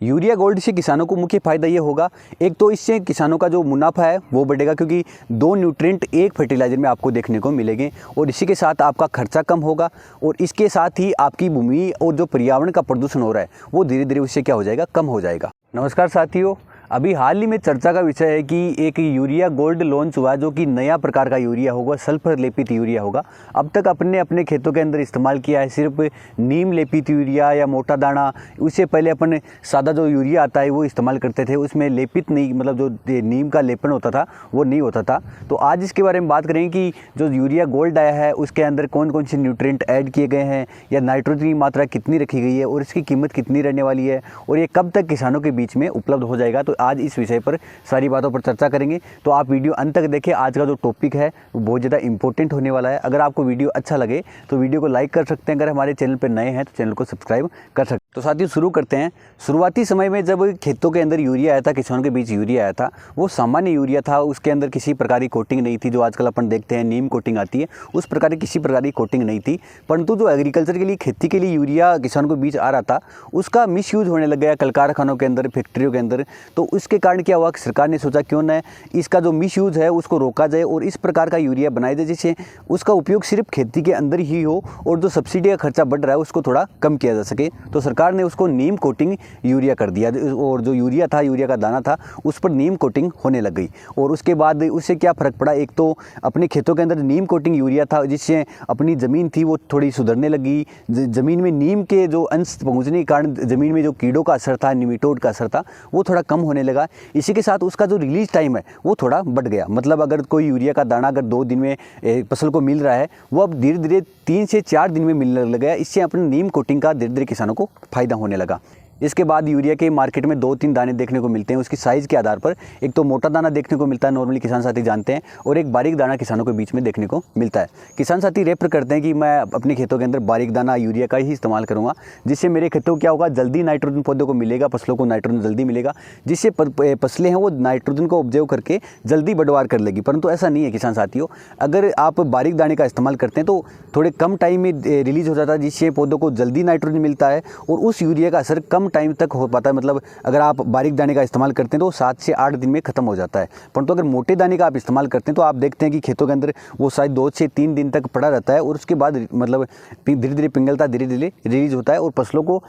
Urea gold से किसानों को मुख्य फ़ायदा ये होगा, एक तो इससे किसानों का जो मुनाफा है वो बढ़ेगा, क्योंकि 2 न्यूट्रिएंट एक फर्टिलाइज़र में आपको देखने को मिलेंगे और इसी के साथ आपका खर्चा कम होगा और इसके साथ ही आपकी भूमि और जो पर्यावरण का प्रदूषण हो रहा है वो धीरे धीरे उससे क्या हो जाएगा, कम हो जाएगा। नमस्कार साथियों, अभी हाल ही में चर्चा का विषय है कि एक यूरिया गोल्ड लॉन्च हुआ जो कि नया प्रकार का यूरिया होगा, सल्फर लेपित यूरिया होगा। अब तक अपने खेतों के अंदर इस्तेमाल किया है सिर्फ नीम लेपित यूरिया या मोटा दाना। उससे पहले अपन सादा जो यूरिया आता है वो इस्तेमाल करते थे, उसमें लेपित नहीं, मतलब जो नीम का लेपन होता था वो नहीं होता था। तो आज इसके बारे में बात करेंगे कि जो यूरिया गोल्ड आया है उसके अंदर कौन कौन से न्यूट्रिएंट ऐड किए गए हैं, या नाइट्रोजन की मात्रा कितनी रखी गई है और इसकी कीमत कितनी रहने वाली है, और ये कब तक किसानों के बीच में उपलब्ध हो जाएगा। तो आज इस विषय पर सारी बातों पर चर्चा करेंगे, तो आप वीडियो अंत तक देखें। आज का जो टॉपिक है वो बहुत ज़्यादा इंपॉर्टेंट होने वाला है। अगर आपको वीडियो अच्छा लगे तो वीडियो को लाइक कर सकते हैं, अगर हमारे चैनल पर नए हैं तो चैनल को सब्सक्राइब कर सकते हैं। तो साथियों शुरू करते हैं। शुरुआती समय में जब खेतों के अंदर यूरिया आया था, किसानों के बीच यूरिया आया था, वो सामान्य यूरिया था, उसके अंदर किसी प्रकार की कोटिंग नहीं थी। जो आजकल अपन देखते हैं नीम कोटिंग आती है, उस प्रकार की किसी प्रकार की कोटिंग नहीं थी। परंतु जो एग्रीकल्चर के लिए, खेती के लिए यूरिया किसानों के बीच आ रहा था, उसका मिसयूज होने लग गया कल कारखानों के अंदर, फैक्ट्रियों के अंदर। तो उसके कारण क्या हुआ, सरकार ने सोचा क्यों न इसका जो मिसयूज है उसको रोका जाए और इस प्रकार का यूरिया बनाया जाए जिससे उसका उपयोग सिर्फ खेती के अंदर ही हो और जो सब्सिडी का खर्चा बढ़ रहा है उसको थोड़ा कम किया जा सके। तो सरकार ने उसको नीम कोटिंग यूरिया कर दिया और जो यूरिया था, यूरिया का दाना था, उस पर नीम कोटिंग होने लग गई। और उसके बाद उससे क्या फ़र्क पड़ा, एक तो अपने खेतों के अंदर नीम कोटिंग यूरिया था जिससे अपनी ज़मीन थी वो थोड़ी सुधरने लगी। ज़मीन में नीम के जो अंश पहुँचने के कारण ज़मीन में जो कीड़ों का असर था, निमेटोड का असर था, वो थोड़ा कम होने लगा। इसी के साथ उसका जो रिलीज टाइम है वो थोड़ा बढ़ गया। मतलब अगर कोई यूरिया का दाना अगर 2 दिन में फसल को मिल रहा है, वो अब धीरे धीरे 3 से 4 दिन में मिलने लग गया। इससे अपने नीम कोटिंग का धीरे धीरे किसानों को फायदा होने लगा। इसके बाद यूरिया के मार्केट में 2-3 दाने देखने को मिलते हैं उसकी साइज़ के आधार पर। एक तो मोटा दाना देखने को मिलता है, नॉर्मली किसान साथी जानते हैं, और एक बारीक दाना किसानों के बीच में देखने को मिलता है। किसान साथी रेफर करते हैं कि मैं अपने खेतों के अंदर बारीक दाना यूरिया का ही इस्तेमाल करूँगा, जिससे मेरे खेतों को क्या होगा, जल्दी नाइट्रोजन पौधों को मिलेगा, फसलों को नाइट्रोजन जल्दी मिलेगा, जिससे फसलें हैं वो नाइट्रोजन को ऑब्जर्व करके जल्दी बढ़वार कर लेगी। परंतु ऐसा नहीं है किसान साथियों, अगर आप बारीक दाने का इस्तेमाल करते हैं तो थोड़े कम टाइम में रिलीज हो जाता है, जिससे पौधों को जल्दी नाइट्रोजन मिलता है और उस यूरिया का असर कम टाइम तक हो पाता है। मतलब अगर आप बारीक दाने का इस्तेमाल करते हैं तो 7 से 8 दिन में खत्म हो जाता है। परंतु अगर मोटे दाने का आप इस्तेमाल करते हैं तो आप देखते हैं कि खेतों के अंदर वो शायद 2 से 3 दिन तक पड़ा रहता है और उसके बाद मतलब धीरे धीरे पिघलता, धीरे धीरे रिलीज होता है और फसलों को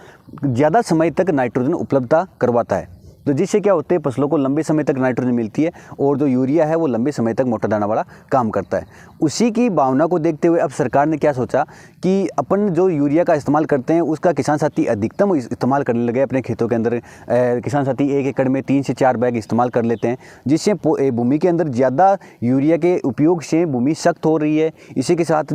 ज़्यादा समय तक नाइट्रोजन उपलब्धता करवाता है। तो जिससे क्या होते हैं, फसलों को लंबे समय तक नाइट्रोजन मिलती है और जो यूरिया है वो लंबे समय तक मोटा दाना वाला काम करता है। उसी की भावना को देखते हुए अब सरकार ने क्या सोचा कि अपन जो यूरिया का इस्तेमाल करते हैं उसका किसान साथी अधिकतम इस्तेमाल करने लगे अपने खेतों के अंदर। किसान साथी 1 एकड़ में 3 से 4 बैग इस्तेमाल कर लेते हैं, जिससे भूमि के अंदर ज़्यादा यूरिया के उपयोग से भूमि सख्त हो रही है। इसी के साथ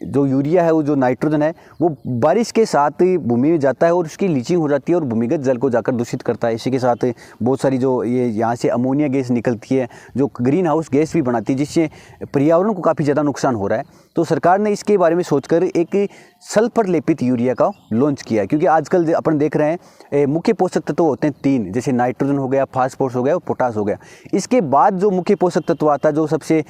जो यूरिया है, वो जो नाइट्रोजन है वो बारिश के साथ भूमि में जाता है और उसकी लीचिंग हो जाती है और भूमिगत जल को जाकर दूषित करता है। इसी के साथ बहुत सारी जो ये यहाँ से अमोनिया गैस निकलती है जो ग्रीन हाउस गैस भी बनाती है, जिससे पर्यावरण को काफ़ी ज़्यादा नुकसान हो रहा है। तो सरकार ने इसके बारे में सोचकर एक सल्फर लेपित यूरिया का लॉन्च किया, क्योंकि आजकल अपन देख रहे हैं मुख्य पोषक तत्व होते हैं 3, जैसे नाइट्रोजन हो गया, फास्फोरस हो गया और पोटास हो गया। इसके बाद जो मुख्य पोषक तत्व आता है, जो सबसे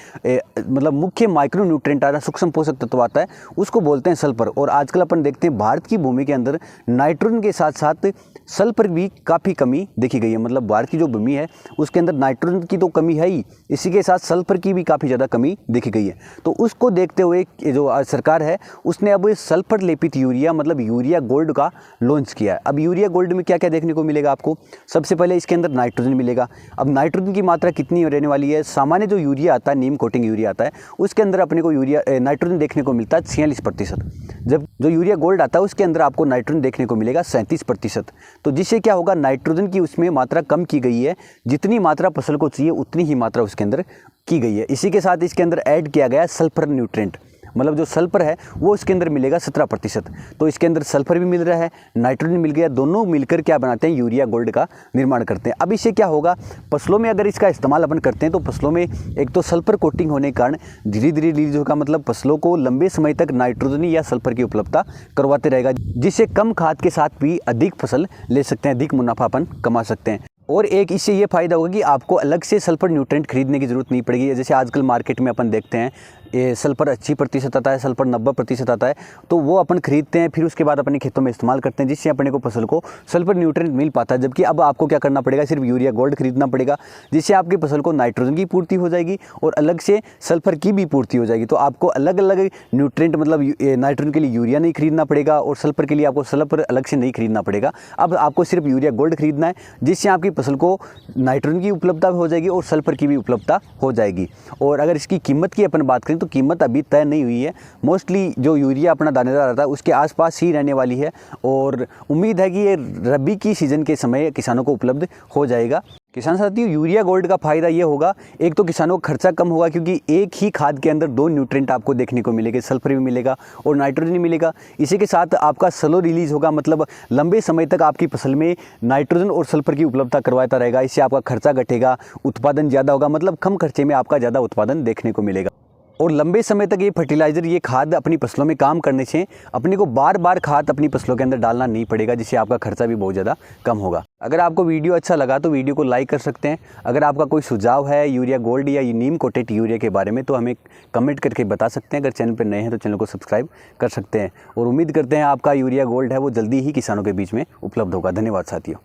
मतलब मुख्य माइक्रो न्यूट्रिएंट आता है, सूक्ष्म पोषक तत्व आता है, उसको बोलते हैं सल्फर। और आजकल अपन देखते हैं भारत की भूमि के अंदर नाइट्रोजन के साथ साथ सल्फर भी काफ़ी कमी देखी गई है। मतलब भारत की जो भूमि है उसके अंदर नाइट्रोजन की तो कमी है ही, इसी के साथ सल्फर की भी काफ़ी ज़्यादा कमी देखी गई है। तो उसको देखते हुए जो सरकार है उसने अब सल्फर लेपित यूरिया, मतलब यूरिया गोल्ड का लॉन्च किया है। अब यूरिया गोल्ड में क्या क्या देखने को मिलेगा आपको, सबसे पहले इसके अंदर नाइट्रोजन मिलेगा। अब नाइट्रोजन की मात्रा कितनी रहने वाली है, सामान्य जो यूरिया आता है, नीम कोटिंग यूरिया आता है, उसके अंदर अपने को नाइट्रोजन देखने को मिलता है 46%। जब जो यूरिया गोल्ड आता है उसके अंदर आपको नाइट्रोजन देखने को मिलेगा 37%। तो जिससे क्या होगा, नाइट्रोजन की उसमें मात्रा कम की गई है, जितनी मात्रा फसल को चाहिए उतनी ही मात्रा उसके अंदर की गई है। इसी के साथ इसके अंदर ऐड किया गया सल्फर न्यूट्रिएंट, मतलब जो सल्फर है वो इसके अंदर मिलेगा 17%। तो इसके अंदर सल्फर भी मिल रहा है, नाइट्रोजन मिल गया, दोनों मिलकर क्या बनाते हैं, यूरिया गोल्ड का निर्माण करते हैं। अब इससे क्या होगा, फसलों में अगर इसका इस्तेमाल अपन करते हैं तो फसलों में एक तो सल्फर कोटिंग होने के कारण धीरे धीरे रिलीज होगा, मतलब फसलों को लंबे समय तक नाइट्रोजन या सल्फर की उपलब्धता करवाते रहेगा, जिससे कम खाद के साथ भी अधिक फसल ले सकते हैं, अधिक मुनाफा अपन कमा सकते हैं। और एक इससे ये फ़ायदा होगा कि आपको अलग से सल्फर न्यूट्रिएंट खरीदने की ज़रूरत नहीं पड़ेगी। जैसे आजकल मार्केट में अपन देखते हैं सल्फर 80% आता है, सल्फर 90% आता है, तो वो अपन खरीदते हैं, फिर उसके बाद अपने खेतों में इस्तेमाल करते हैं, जिससे अपने को फसल को सल्फर न्यूट्रिएंट मिल पाता है। जबकि अब आपको क्या करना पड़ेगा, सिर्फ यूरिया गोल्ड खरीदना पड़ेगा, जिससे आपकी फसल को नाइट्रोजन की पूर्ति हो जाएगी और अलग से सल्फर की भी पूर्ति हो जाएगी। तो आपको अलग अलग न्यूट्रिएंट मतलब नाइट्रोजन के लिए यूरिया नहीं खरीदना पड़ेगा और सल्फर के लिए आपको सल्फर अलग से नहीं खरीदना पड़ेगा। अब आपको सिर्फ यूरिया गोल्ड खरीदना है, जिससे आपकी फसल को नाइट्रोजन की उपलब्धता हो जाएगी और सल्फर की भी उपलब्धता हो जाएगी। और अगर इसकी कीमत की अपन बात करें तो कीमत अभी तय नहीं हुई है। मोस्टली जो यूरिया अपना दानेदार आता है उसके आसपास ही रहने वाली है और उम्मीद है कि ये रबी की सीज़न के समय किसानों को उपलब्ध हो जाएगा। किसान साथियों, यूरिया गोल्ड का फ़ायदा ये होगा, एक तो किसानों का खर्चा कम होगा, क्योंकि एक ही खाद के अंदर 2 न्यूट्रिएंट आपको देखने को मिलेंगे, सल्फर भी मिलेगा और नाइट्रोजन भी मिलेगा। इसी के साथ आपका स्लो रिलीज़ होगा, मतलब लंबे समय तक आपकी फसल में नाइट्रोजन और सल्फर की उपलब्धता करवाता रहेगा। इससे आपका खर्चा घटेगा, उत्पादन ज़्यादा होगा, मतलब कम खर्चे में आपका ज़्यादा उत्पादन देखने को मिलेगा। और लंबे समय तक ये फर्टिलाइज़र, ये खाद अपनी फसलों में काम करने से अपने को बार बार खाद अपनी फसलों के अंदर डालना नहीं पड़ेगा, जिससे आपका खर्चा भी बहुत ज़्यादा कम होगा। अगर आपको वीडियो अच्छा लगा तो वीडियो को लाइक कर सकते हैं। अगर आपका कोई सुझाव है यूरिया गोल्ड या नीम कोटेड यूरिया के बारे में तो हमें कमेंट करके बता सकते हैं। अगर चैनल पर नए हैं तो चैनल को सब्सक्राइब कर सकते हैं और उम्मीद करते हैं आपका यूरिया गोल्ड है वो जल्दी ही किसानों के बीच में उपलब्ध होगा। धन्यवाद साथियों।